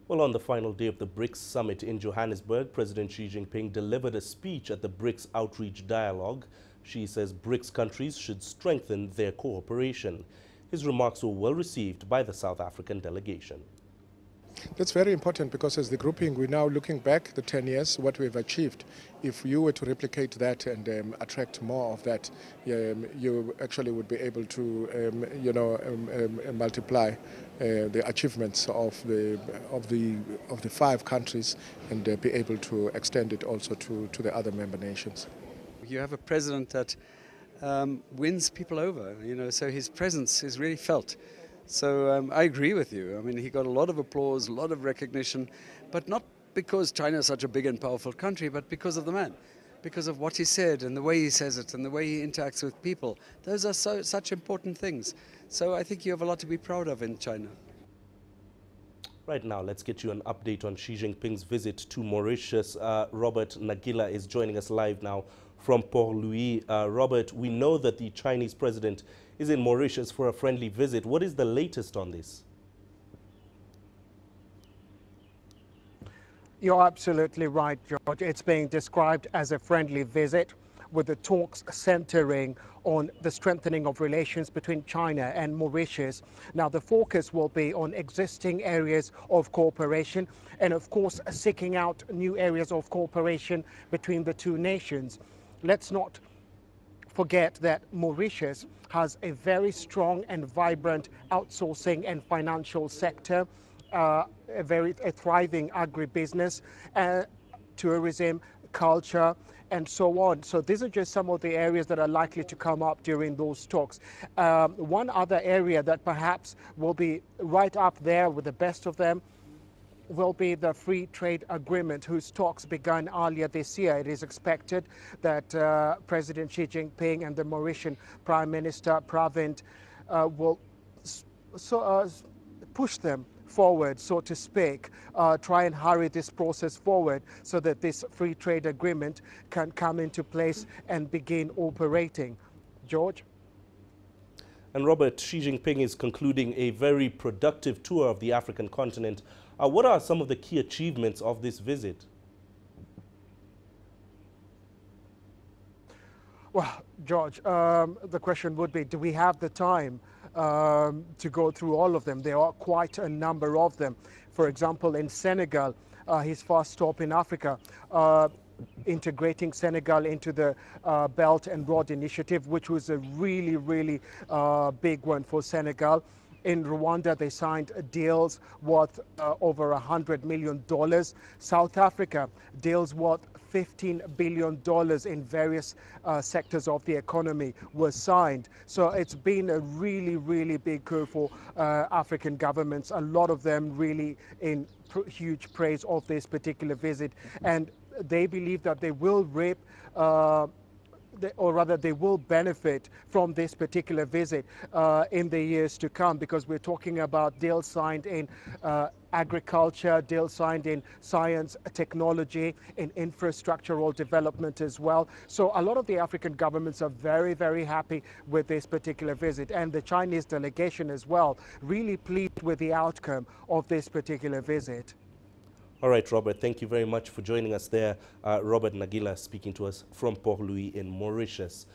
Well, on the final day of the BRICS Summit in Johannesburg, President Xi Jinping delivered a speech at the BRICS Outreach Dialogue. Xi says BRICS countries should strengthen their cooperation. His remarks were well received by the South African delegation. That's very important because as the grouping, we're now looking back the 10 years, what we've achieved. If you were to replicate that and attract more of that, you actually would be able to, multiply the achievements of the 5 countries and be able to extend it also to the other member nations. You have a president that wins people over, so his presence is really felt. So I agree with you. I mean, he got a lot of applause, a lot of recognition, but not because China is such a big and powerful country, but because of the man, because of what he said and the way he says it and the way he interacts with people. Those are such important things. So I think you have a lot to be proud of in China. Right now, let's get you an update on Xi Jinping's visit to Mauritius. Robert Nagila is joining us live now from Port Louis. Robert, we know that the Chinese president is in Mauritius for a friendly visit. What is the latest on this? You're absolutely right, George. It's being described as a friendly visit, with the talks centering on the strengthening of relations between China and Mauritius. Now, the focus will be on existing areas of cooperation and, of course, seeking out new areas of cooperation between the two nations. Let's not forget that Mauritius has a very strong and vibrant outsourcing and financial sector, a thriving agribusiness, tourism, culture, and so on. So these are just some of the areas that are likely to come up during those talks. One other area that perhaps will be right up there with the best of them will be the free trade agreement, whose talks began earlier this year. It is expected that President Xi Jinping and the Mauritian Prime Minister Pravind will push them forward, so to speak, try and hurry this process forward so that this free trade agreement can come into place and begin operating. George? And Robert, Xi Jinping is concluding a very productive tour of the African continent. What are some of the key achievements of this visit? Well, George, the question would be, do we have the time to go through all of them? There are quite a number of them. For example, in Senegal, his first stop in Africa, integrating Senegal into the Belt and Road Initiative, which was a really, really big one for Senegal. In Rwanda, they signed deals worth over $100 million. South Africa, deals worth $15 billion in various sectors of the economy were signed. So it's been a really, really big coup for African governments, a lot of them really in huge praise of this particular visit. And they believe that they will reap or rather they will benefit from this particular visit in the years to come, because we're talking about deals signed in agriculture, deals signed in science, technology, in infrastructural development as well. So a lot of the African governments are very, very happy with this particular visit, and the Chinese delegation as well, really pleased with the outcome of this particular visit. All right, Robert, thank you very much for joining us there. Robert Nagila speaking to us from Port Louis in Mauritius.